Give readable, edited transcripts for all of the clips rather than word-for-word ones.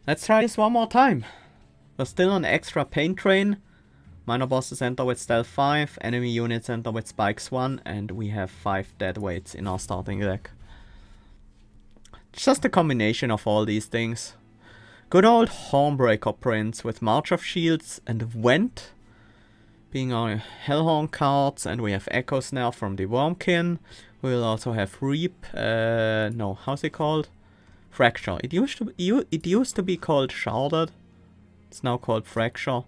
Let's try this one more time. We're still on extra pain train. Minor bosses enter with stealth 5, enemy units enter with spikes 1, and we have 5 dead weights in our starting deck. Just a combination of all these things. Good old Hornbreaker Prince with March of Shields and Vent being our Hellhorned cards, and we have Echoes now from the Wurmkin. We'll also have Reap, no, how's it called? Fracture. It used to be called Sharded. It's now called Fracture.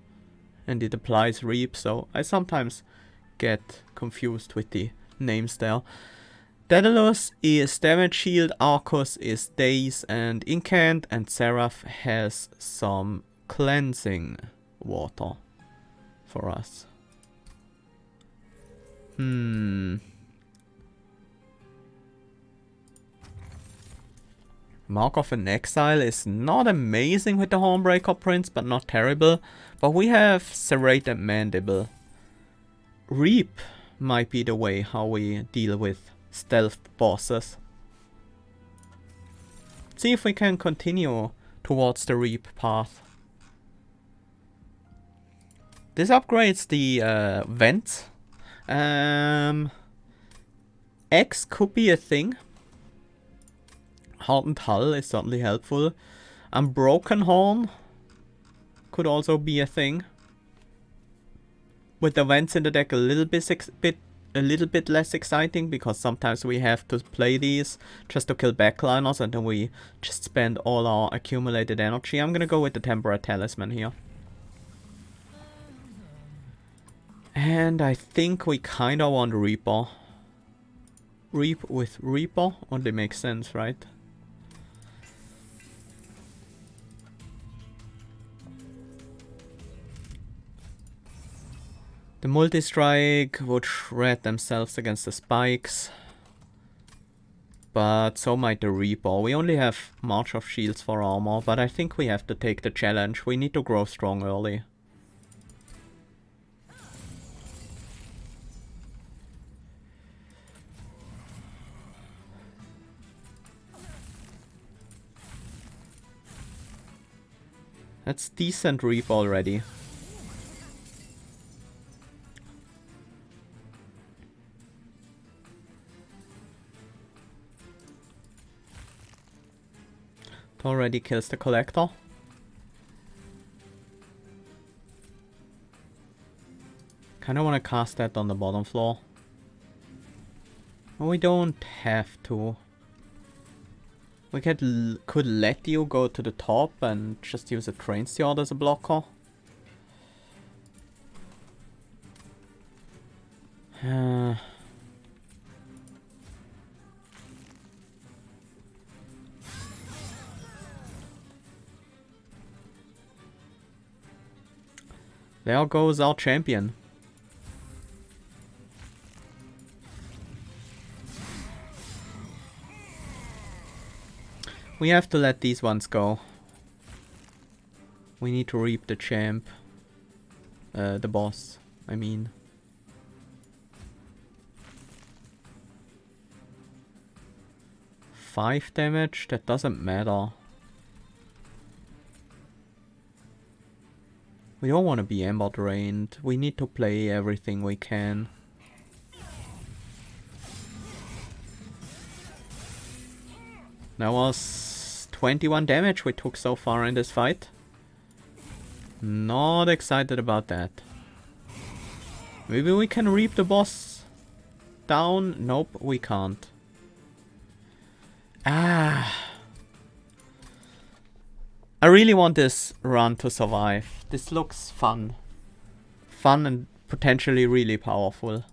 And it applies Reap, so I sometimes get confused with the names there. Daedalus is Damage Shield, Arcus is Daze and Incant, and Seraph has some Cleansing Water for us. Mark of an Exile is not amazing with the Hornbreaker Prince, but not terrible. But we have Serrated Mandible. Reap might be the way how we deal with stealth bosses. See if we can continue towards the Reap path. This upgrades the vents. X could be a thing. Hardened Hull is certainly helpful. Broken Horn could also be a thing. With the vents in the deck a little bit less exciting, because sometimes we have to play these just to kill backliners and then we just spend all our accumulated energy. I'm gonna go with the Temperate Talisman here. And I think we kinda want Reaper. Reap with Reaper only makes sense, right? The multi-strike would shred themselves against the spikes. But so might the Reaper. We only have March of Shields for armor, but I think we have to take the challenge. We need to grow strong early. That's decent Reap already. Already kills the Collector. Kinda wanna cast that on the bottom floor. We don't have to. We could let you go to the top and just use a Train Steward as a blocker. There goes our champion. We have to let these ones go. We need to reap the champ. The boss, I mean. Five damage? That doesn't matter. We don't want to be ember drained. We need to play everything we can. That was 21 damage we took so far in this fight. Not excited about that. Maybe we can reap the boss down? Nope, we can't. I really want this run to survive. This looks fun. Fun and potentially really powerful.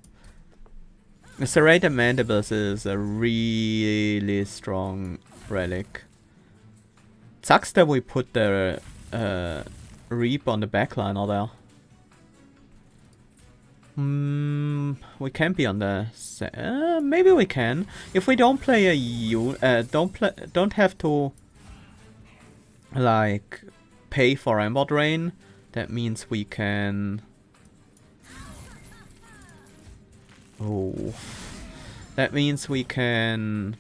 The Serrated Mandibles is a really strong relic. It sucks that we put the Reap on the backliner there. We can be on the maybe we can. If we don't play a don't have to like pay for Ember Drain, that means we can. Oh, that means we can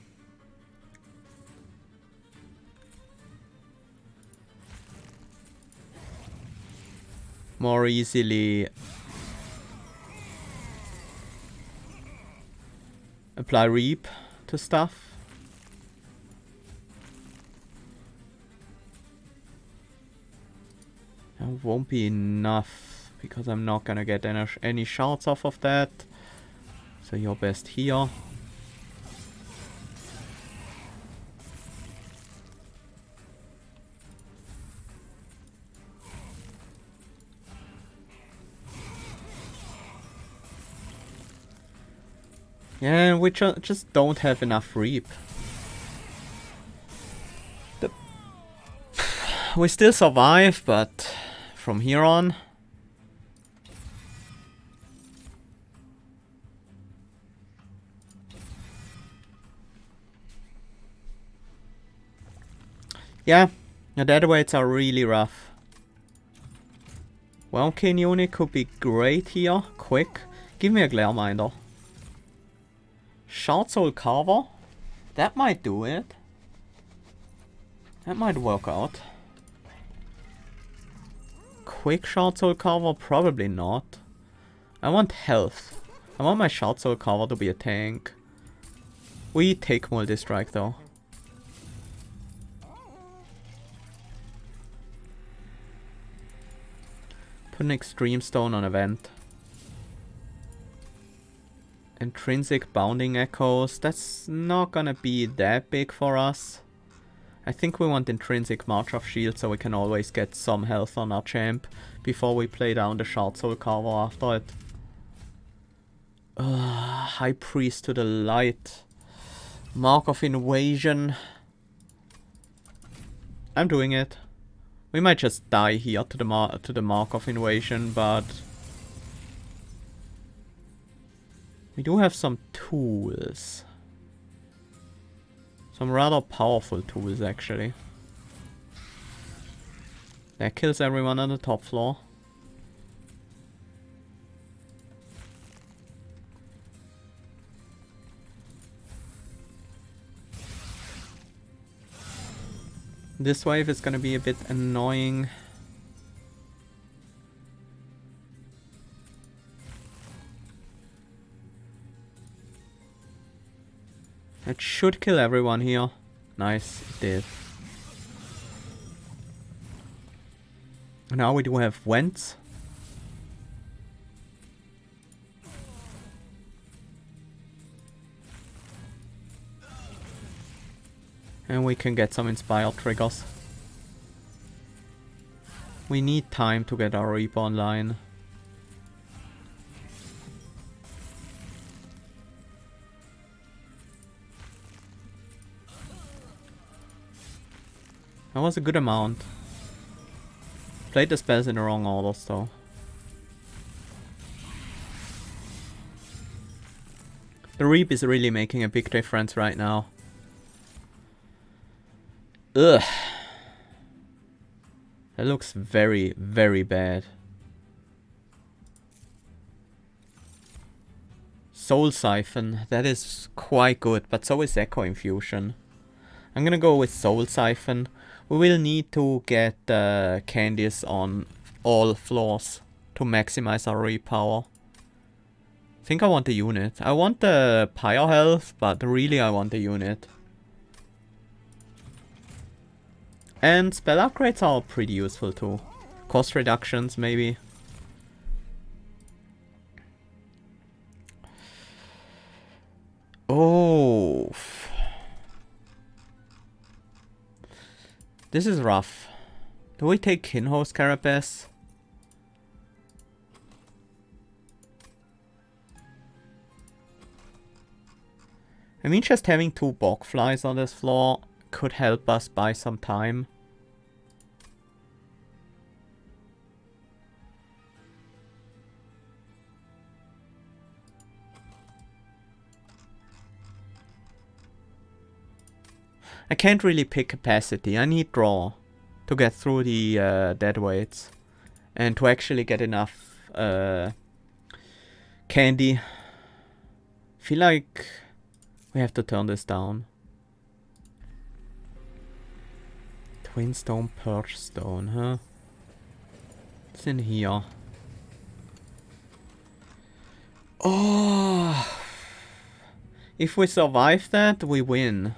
more easily apply reap to stuff. That won't be enough because I'm not gonna get any shards off of that. So you're best here. Yeah, we just don't have enough reap. We still survive, but from here on... Yeah, the deadweights are really rough. Wurmkin unit could be great here, quick. Give me a Glare Minder. Shard Soul Carver? That might do it. That might work out. Quick Shard Soul Carver? Probably not. I want health. I want my Shard Soul Carver to be a tank. We take multi-strike though. Put an Extreme Stone on event. Intrinsic Bounding Echoes. That's not gonna be that big for us. I think we want Intrinsic March of Shield so we can always get some health on our champ before we play down the Shard Soul Carver after it. High Priest to the Light. Mark of Invasion. I'm doing it. We might just die here to the Mark of Invasion, but we do have some tools. Some rather powerful tools, actually. That kills everyone on the top floor. This wave is gonna be a bit annoying. It should kill everyone here. Nice, it did. Now we do have Vents. And we can get some Inspired triggers. We need time to get our Reaper online. That was a good amount. Played the spells in the wrong orders though. The Reap is really making a big difference right now. Ugh. That looks very, very bad. Soul Siphon, that is quite good, but so is Echo Infusion. I'm gonna go with Soul Siphon. We will need to get candies on all floors to maximize our repower. I think I want the unit. I want the Pyre health, but really I want the unit. And spell upgrades are pretty useful too. Cost reductions maybe. Oh. This is rough. Do we take Kinho's Carapace? I mean, just having 2 bog flies on this floor could help us buy some time. I can't really pick capacity. I need draw to get through the deadweights and to actually get enough candy. Feel like we have to turn this down. Twin Stone, Purge Stone, huh? What's in here? Oh! If we survive that, we win.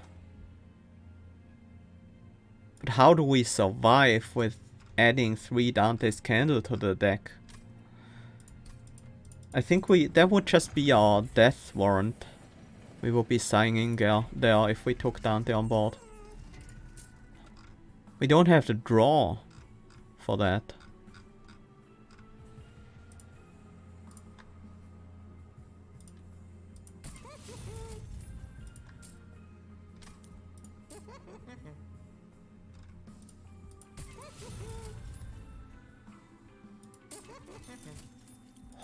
But how do we survive with adding 3 Dante's Candle to the deck? I think that would just be our death warrant. We would be signing there if we took Dante on board. We don't have to draw for that.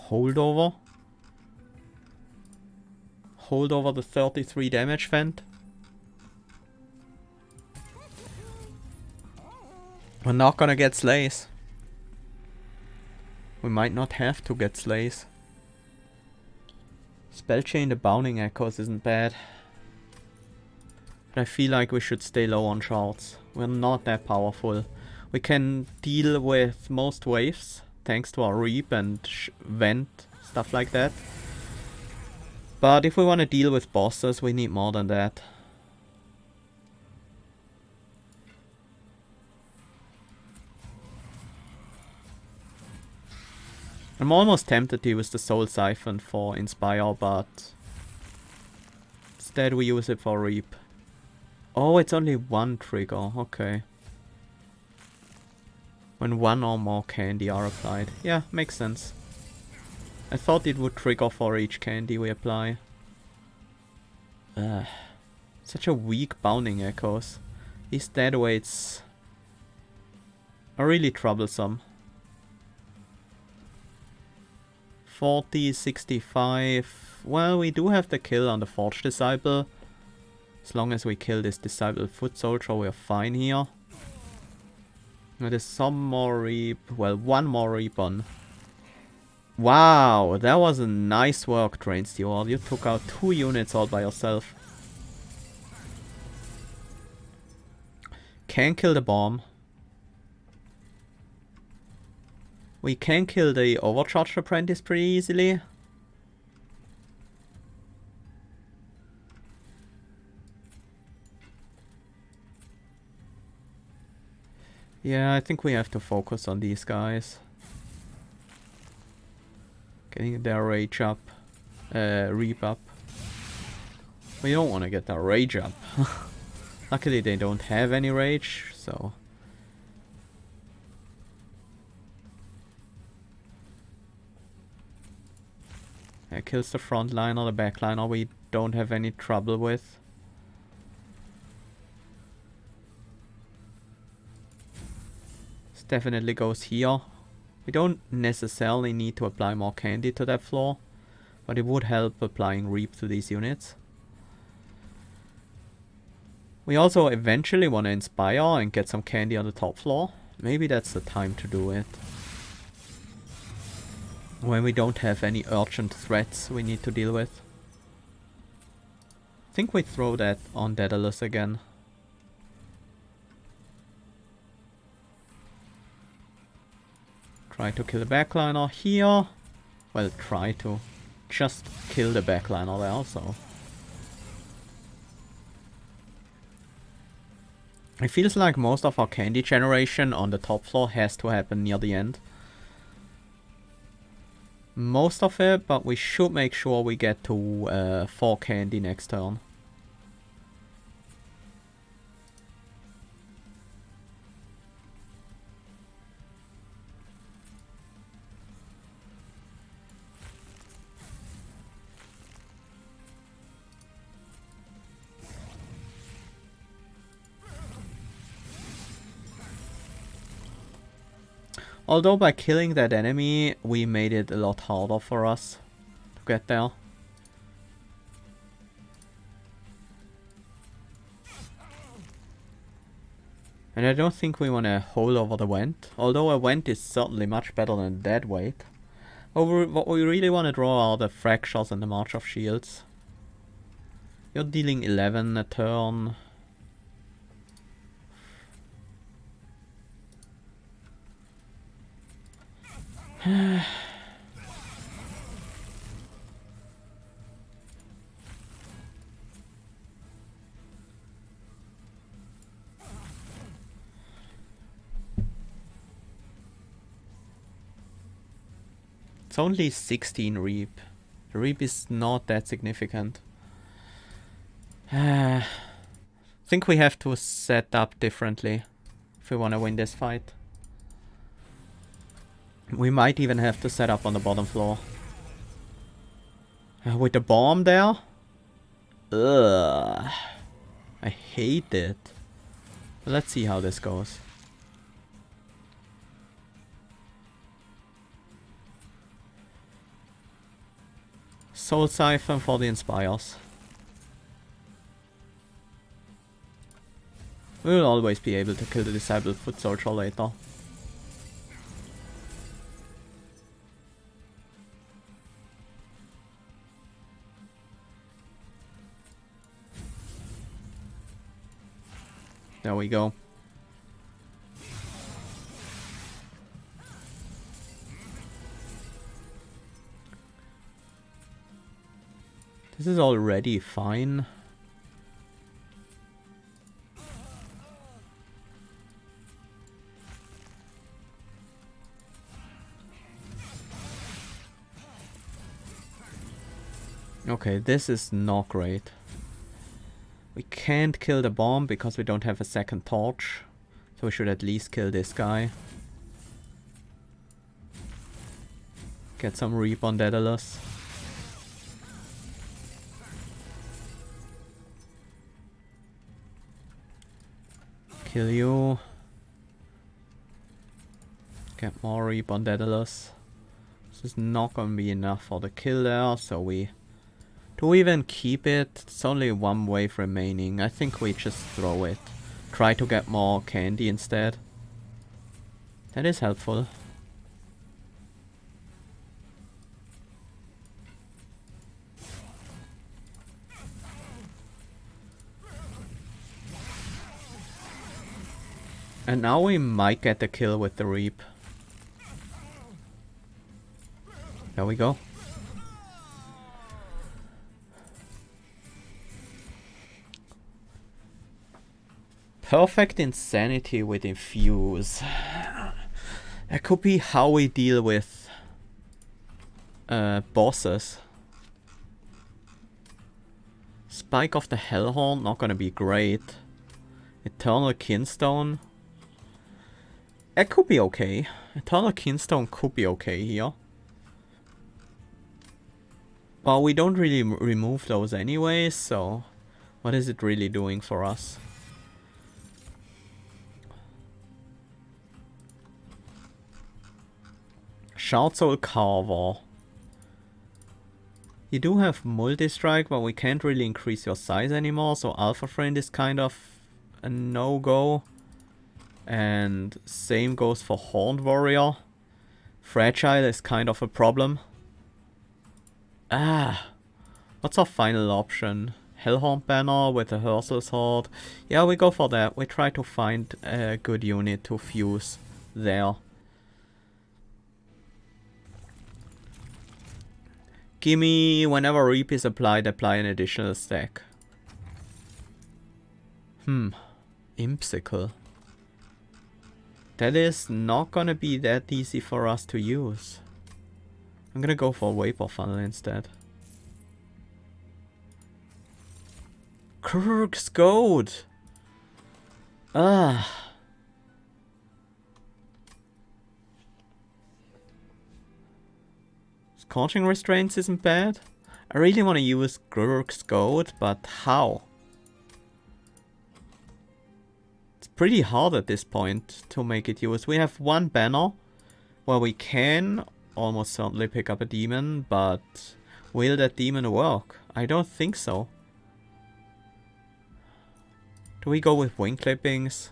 Holdover. Holdover the 33 damage vent. We're not gonna get slays. We might not have to get slays. Spellchain the Bounding Echoes isn't bad. But I feel like we should stay low on shards. We're not that powerful. We can deal with most waves, thanks to our Reap and Vent, stuff like that. But if we want to deal with bosses, we need more than that. I'm almost tempted to use the Soul Siphon for Inspire, but instead we use it for Reap. Oh, it's only one trigger, okay. When 1 or more candy are applied. Yeah, makes sense. I thought it would trigger for each candy we apply. Such a weak Bounding Echoes. These dead weights are really troublesome. 40, 65. Well, we do have the kill on the Forge Disciple. As long as we kill this Disciple Foot Soldier, we're fine here. Now there's some more Reap. Well, 1 more Reap on. Wow, that was a nice work, Train Steward. You took out 2 units all by yourself. Can kill the bomb. We can kill the Overcharged Apprentice pretty easily. Yeah, I think we have to focus on these guys. Getting their rage up. Reap up. We don't want to get their rage up. Luckily they don't have any rage, so... It kills the front line or the back line, or we don't have any trouble with. This definitely goes here. We don't necessarily need to apply more candy to that floor, but it would help applying Reap to these units. We also eventually want to Inspire and get some candy on the top floor. Maybe that's the time to do it. When we don't have any urgent threats we need to deal with. I think we throw that on Daedalus again. Try to kill the backliner here. Well, try to. Just kill the backliner there also. It feels like most of our candy generation on the top floor has to happen near the end. Most of it, but we should make sure we get to 4 candy next turn. Although by killing that enemy, we made it a lot harder for us to get there. And I don't think we want to hold over the Vent, although a Vent is certainly much better than dead weight. What we really want to draw are the Fractures and the March of Shields. You're dealing 11 a turn. It's only 16 Reap. The Reap is not that significant. I think we have to set up differently if we want to win this fight. We might even have to set up on the bottom floor. With the bomb there? Ugh. I hate it. Let's see how this goes. Soul Siphon for the Inspires. We'll always be able to kill the Disabled Foot Soldier later. There we go. This is already fine. Okay, this is not great. We can't kill the bomb because we don't have a second torch. So we should at least kill this guy. Get some Reap on Daedalus. Kill you. Get more Reap on Daedalus. This is not gonna be enough for the kill there, so we... Do we even keep it? It's only one wave remaining. I think we just throw it. Try to get more candy instead. That is helpful. And now we might get the kill with the Reap. There we go. Perfect Insanity with Infuse. That could be how we deal with bosses. Spike of the Hellhorned, not gonna be great. Eternal Kinstone. It could be okay. Eternal Kinstone could be okay here. But we don't really remove those anyway, so what is it really doing for us? Shard Soul Carver. You do have multi-strike, but we can't really increase your size anymore, so Alpha Friend is kind of a no-go. And same goes for Horned Warrior. Fragile is kind of a problem. What's our final option? Hellhorned Banner with a Hersal Sword. Yeah, we go for that. We try to find a good unit to fuse there. Gimme, whenever Reap is applied, apply an additional stack. Impsicle. That is not gonna be that easy for us to use. I'm gonna go for Vapor Funnel instead. Krurk's Goat! Scorching Restraints isn't bad. I really want to use Krurk's Goat, but how? It's pretty hard at this point to make it use. We have one banner where we can almost certainly pick up a demon, but will that demon work? I don't think so. Do we go with Wing Clippings?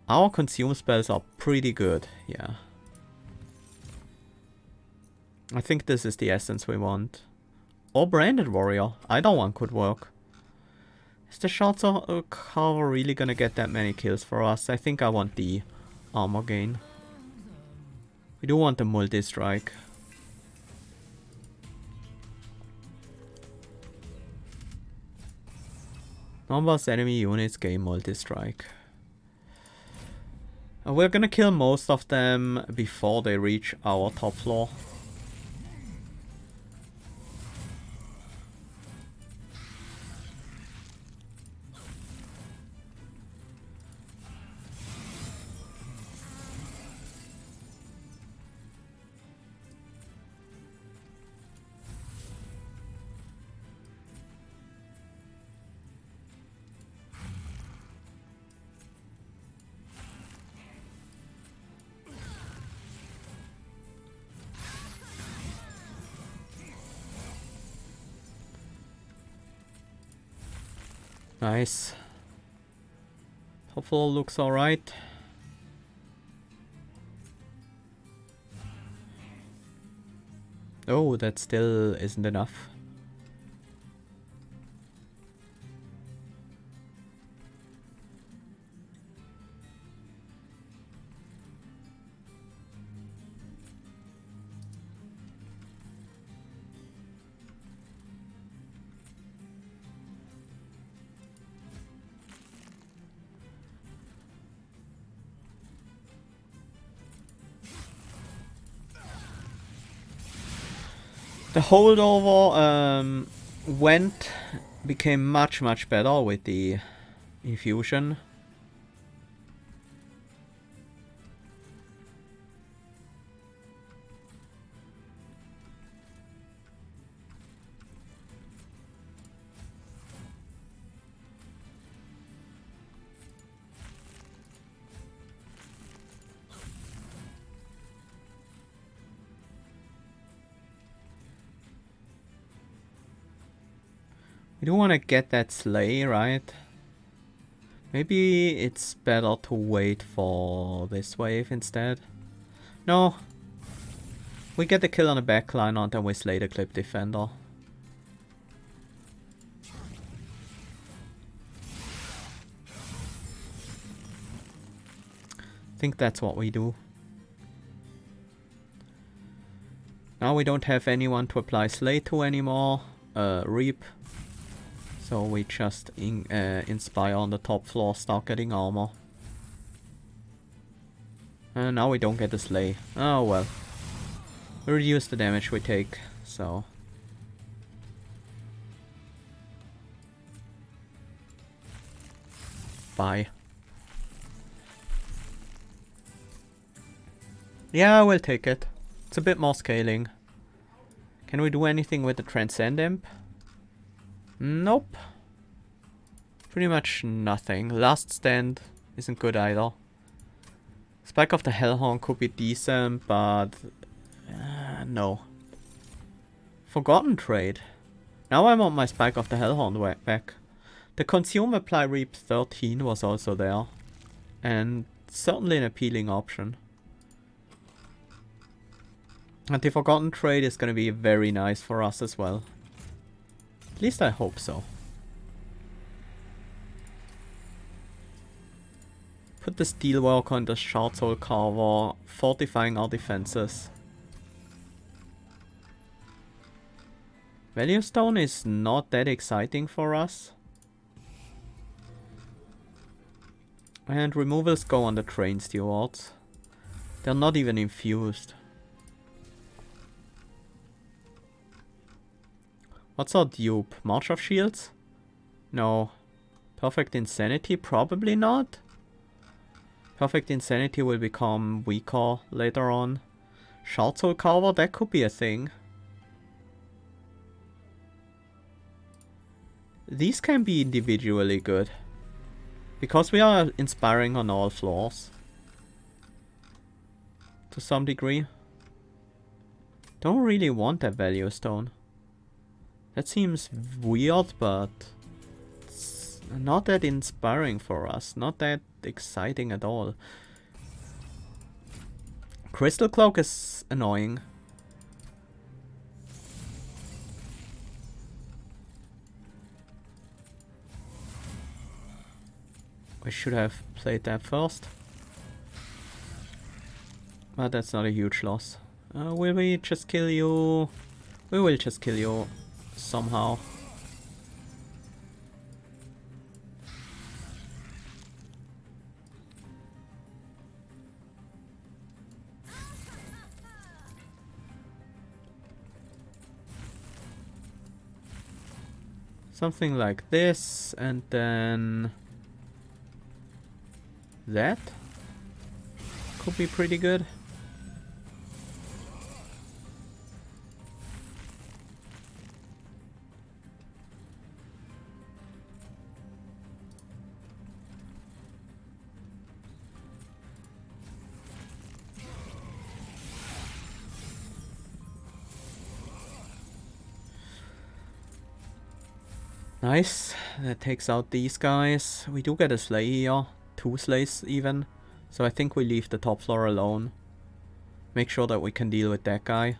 Our consume spells are pretty good, yeah. I think this is the essence we want. Or Branded Warrior. Either one could work. Is the Shard Soul Carver really gonna get that many kills for us? I think I want the armor gain. We do want the multi-strike. Non-boss enemy units gain multi-strike. We're gonna kill most of them before they reach our top floor. Nice. Hopefully looks alright. Oh, that still isn't enough. The holdover became much better with the infusion. We do want to get that sleigh, right? Maybe it's better to wait for this wave instead. No. We get the kill on the backline and then we slay the clip defender. I think that's what we do. Now we don't have anyone to apply slay to anymore. Reap. So we just inspire on the top floor, start getting armor. And now we don't get the slay. Oh well. We reduce the damage we take, so. Bye. Yeah, I will take it. It's a bit more scaling. Can we do anything with the Transcend Imp? Nope. Pretty much nothing. Last Stand isn't good either. Spike of the Hellhorned could be decent, but no. Forgotten Trade. Now I want my Spike of the Hellhorned back. The Consume Apply Reap 13 was also there. And certainly an appealing option. And the Forgotten Trade is going to be very nice for us as well. At least I hope so. Put the Steelwork on the Shard Soul Carver, fortifying our defenses. Value Stone is not that exciting for us. And removals go on the Train Stewards. They're not even infused. What's our dupe? March of Shields? No. Perfect Insanity? Probably not. Perfect Insanity will become weaker later on. Shard Soul Carver? That could be a thing. These can be individually good. Because we are inspiring on all floors. To some degree. Don't really want that value stone. That seems weird, but it's not that inspiring for us. Not that exciting at all. Crystal Cloak is annoying. We should have played that first. But that's not a huge loss. Will we just kill you? We will just kill you somehow. Something like this, and then that could be pretty good. Nice, that takes out these guys. We do get a slay here, 2 slays even. So I think we leave the top floor alone. Make sure that we can deal with that guy.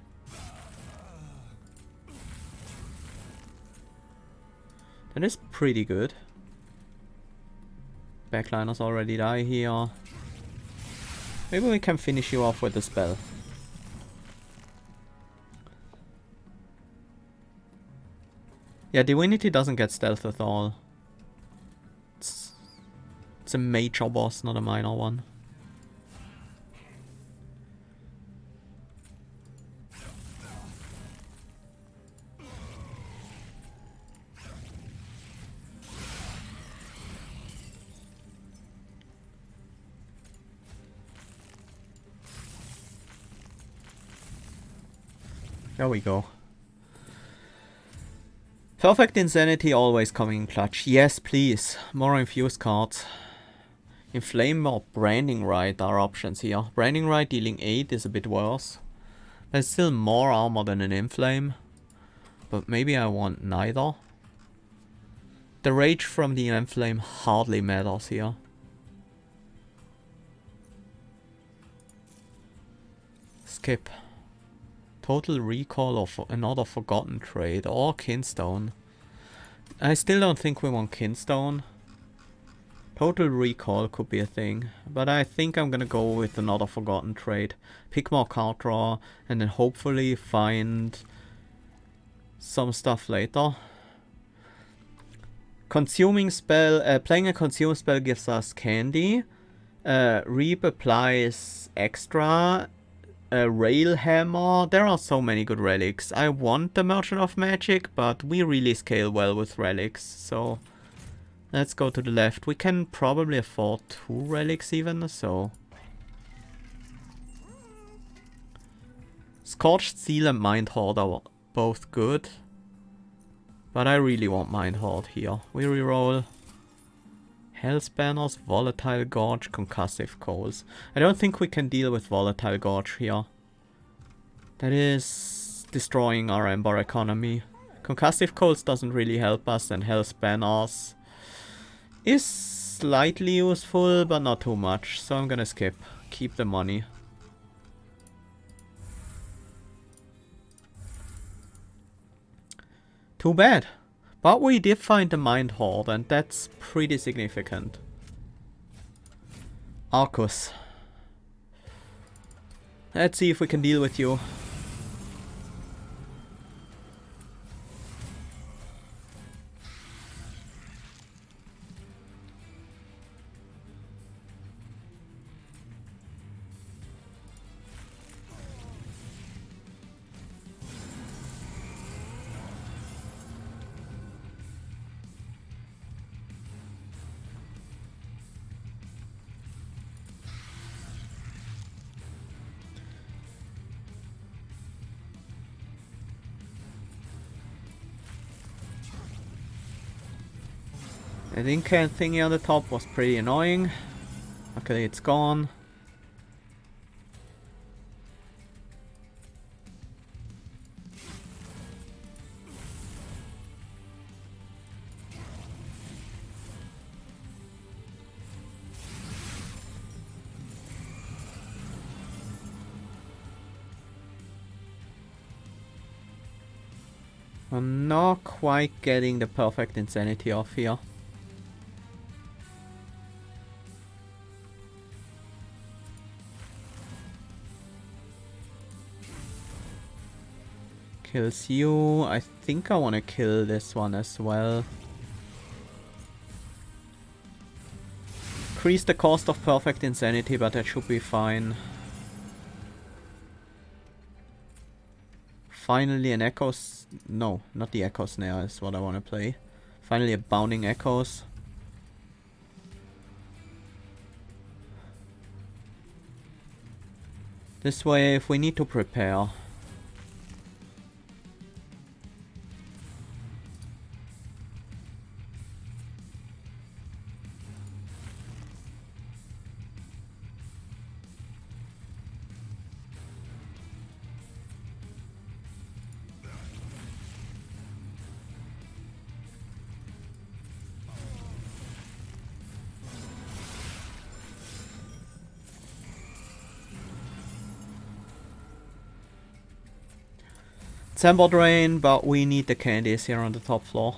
That is pretty good. Backliners already die here. Maybe we can finish you off with a spell. Yeah, Divinity doesn't get stealth at all. It's a major boss, not a minor one. There we go. Perfect Insanity always coming in clutch. Yes, please. More infused cards. Inflame or Branding Right are options here. Branding Right dealing 8 is a bit worse. There's still more armor than an Inflame. But maybe I want neither. The rage from the Inflame hardly matters here. Skip. Total Recall of another Forgotten Trait or Kinstone. I still don't think we want Kinstone. Total Recall could be a thing, but I think I'm gonna go with another Forgotten Trait. Pick more card draw and then hopefully find some stuff later. Consuming spell, playing a consume spell gives us candy. Reap applies extra. Rail Hammer. There are so many good relics. I want the Merchant of Magic, but we really scale well with relics, so let's go to the left. We can probably afford 2 relics even, so Scorched Seal and Mind Horde are both good, but I really want Mind Horde here. We reroll Hell's Banners, Volatile Gorge, Concussive Coals. I don't think we can deal with Volatile Gorge here. That is destroying our Ember economy. Concussive Coals doesn't really help us, and Hell's Banners is slightly useful, but not too much. So I'm gonna skip. Keep the money. Too bad. But we did find the Mind Horde, and that's pretty significant. Arcus. Let's see if we can deal with you. The Incan thingy on the top was pretty annoying. Luckily it's gone. I'm not quite getting the perfect insanity off here. kills you. I think I want to kill this one as well. Increase the cost of perfect insanity, but that should be fine. Finally an echoes. No, not the echo snare is what I want to play. Finally a bounding echoes. This way, if we need to prepare. Tempo drain, but we need the candies here on the top floor.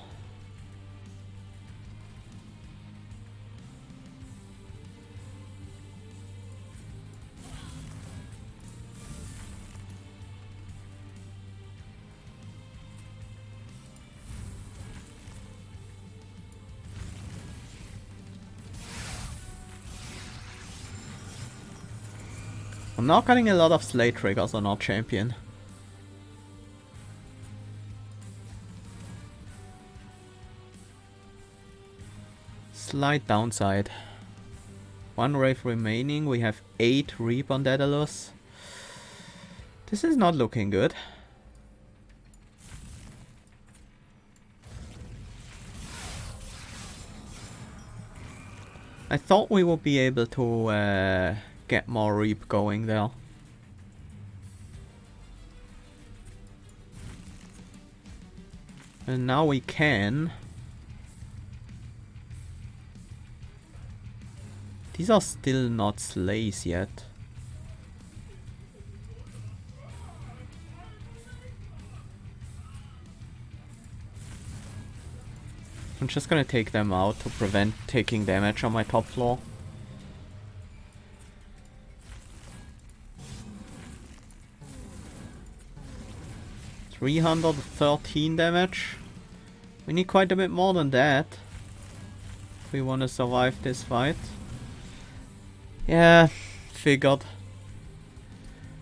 I'm not getting a lot of slay triggers on our champion. Slight downside. One Wraith remaining. We have 8 Reap on Daedalus. This is not looking good. I thought we would be able to get more Reap going there. And now we can. These are still not slays yet. I'm just gonna take them out to prevent taking damage on my top floor. $313 damage. We need quite a bit more than that if we want to survive this fight. Yeah, figured.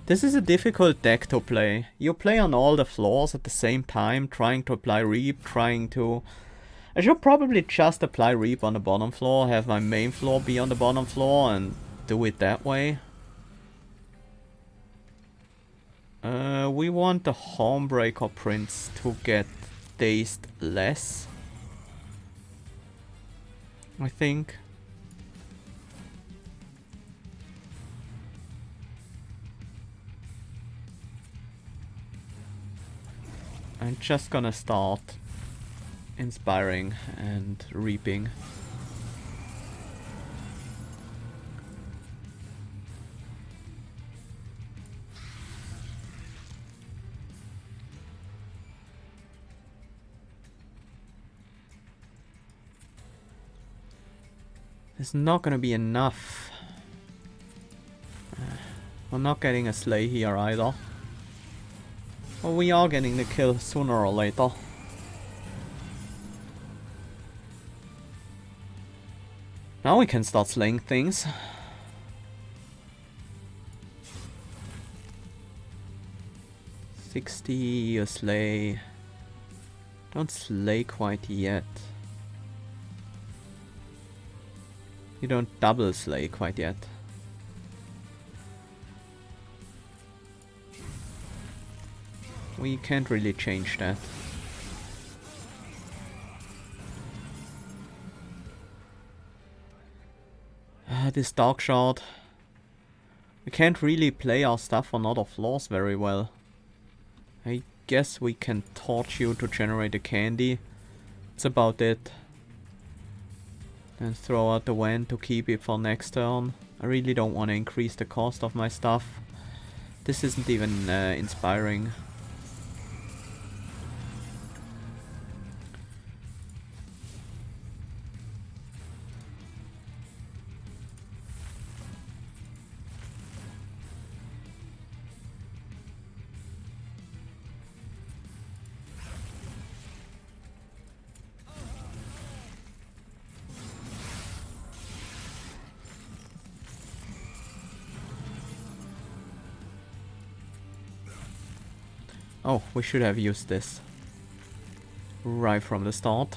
This is a difficult deck to play. You play on all the floors at the same time, trying to apply Reap, trying to... I should probably just apply Reap on the bottom floor, have my main floor be on the bottom floor and do it that way. We want the Hornbreaker Prince to get dazed less, I think. I'm just gonna start inspiring and reaping. It's not gonna be enough. We're not getting a slay here either. Well, we are getting the kill sooner or later. Now we can start slaying things. $60, you slay. Don't slay quite yet. You don't double slay quite yet. We can't really change that. This Dark Shard. We can't really play our stuff on other floors very well. I guess we can torch you to generate a candy. That's about it. And throw out the wand to keep it for next turn. I really don't want to increase the cost of my stuff. This isn't even inspiring. Oh, we should have used this right from the start.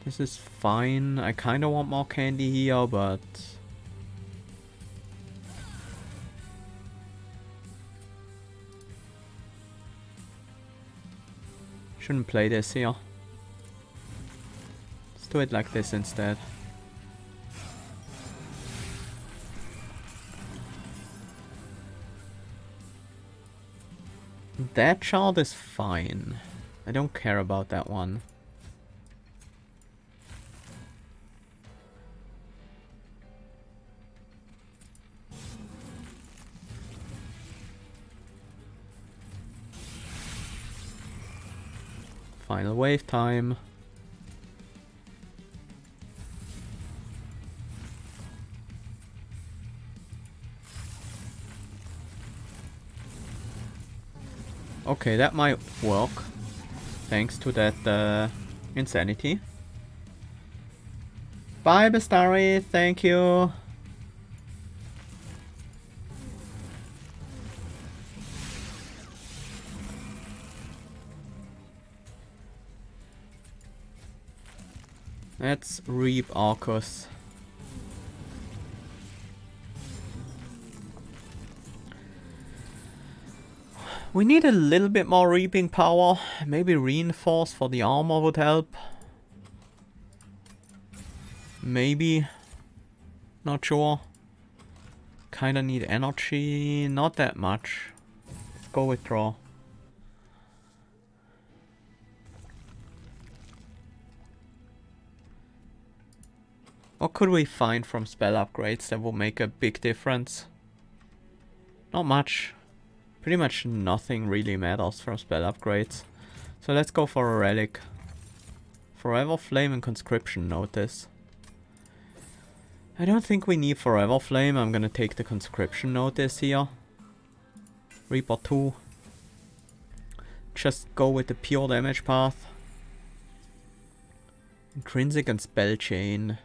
This is fine. I kinda want more candy here, but... shouldn't play this here. Let's do it like this instead. That shard is fine. I don't care about that one. Final wave time. Okay, that might work. Thanks to that insanity. Bye, Bestari. Thank you. Let's reap Arcus. We need a little bit more reaping power. Maybe reinforce for the armor would help. Maybe. Not sure. Kinda need energy. Not that much. Let's go with draw. What could we find from spell upgrades that will make a big difference? Not much. Pretty much nothing really matters from spell upgrades. So let's go for a relic. Forever Flame and Conscription Notice. I don't think we need Forever Flame. I'm gonna take the Conscription Notice here. Reaper 2. Just go with the pure damage path. Intrinsic and Spell Chain.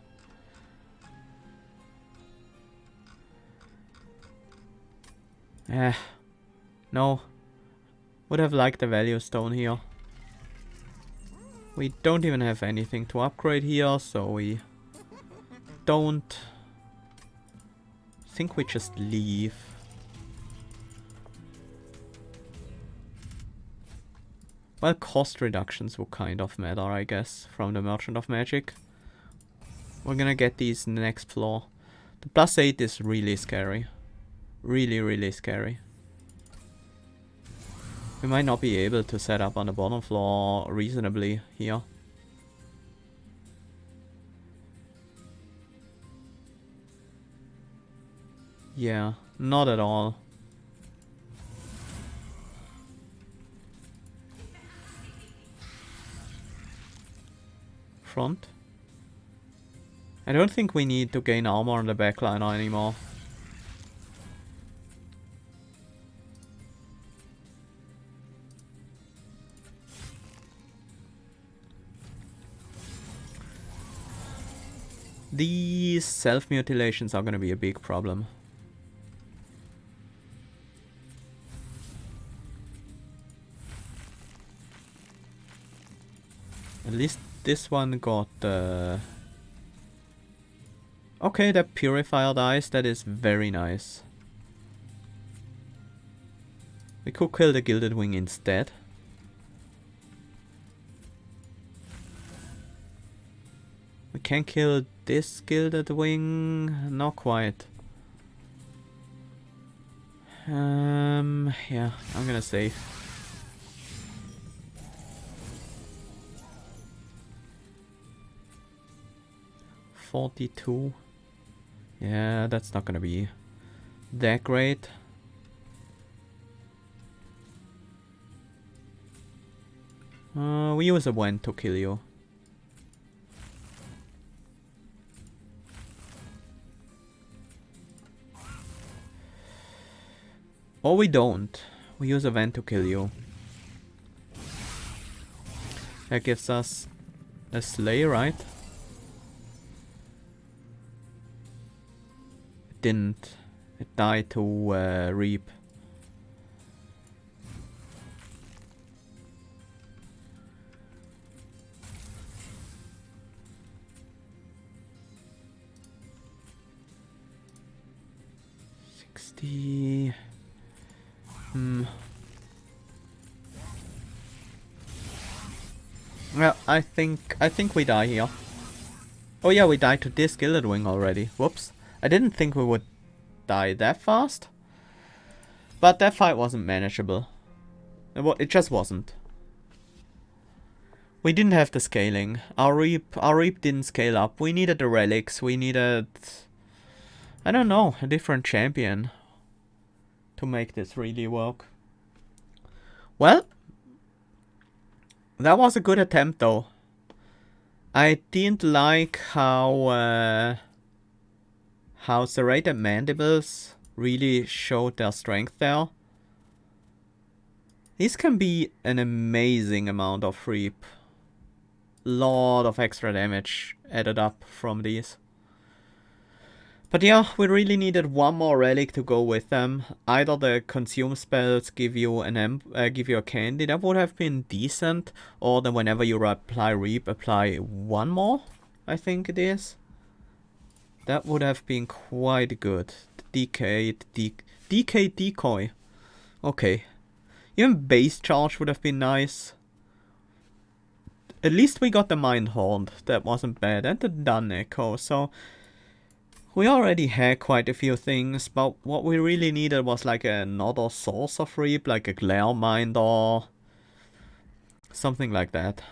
No. Would have liked the value stone here. We don't even have anything to upgrade here, so we don't. I think we just leave. Well, cost reductions will kind of matter, I guess, from the Merchant of Magic. We're gonna get these in the next floor. The +8 is really scary. Really, really scary. We might not be able to set up on the bottom floor reasonably here. Yeah, not at all. Front. I don't think we need to gain armor on the backliner anymore. These self-mutilations are gonna be a big problem. At least this one got okay, that purifier dies, that is very nice. We could kill the Gilded Wing instead. We can kill this Gilded Wing, not quite. Yeah, I'm gonna save. $42. Yeah, that's not gonna be that great. We use a wand to kill you. Or we don't. We use a vent to kill you. That gives us a slay, right? didn't. It died to Reap. Well, I think we die here. Oh yeah, we died to this Gilded Wing already. Whoops. I didn't think we would die that fast. But that fight wasn't manageable. It just wasn't. We didn't have the scaling. Our Reap didn't scale up. We needed the relics. We needed, I don't know, a different champion to make this really work. Well, that was a good attempt though. I didn't like how Serrated Mandibles really showed their strength there. These can be an amazing amount of Reap. Lot of extra damage added up from these. But yeah, we really needed one more relic to go with them. Either the consume spells give you a candy, that would have been decent, or then whenever you apply Reap, apply one more, I think it is. That would have been quite good. DK decoy. Okay. Even base charge would have been nice. At least we got the Hellhorned. That wasn't bad. And the Dun Echo. So we already had quite a few things, but what we really needed was like another source of Reap, like a Glare Mine or something like that.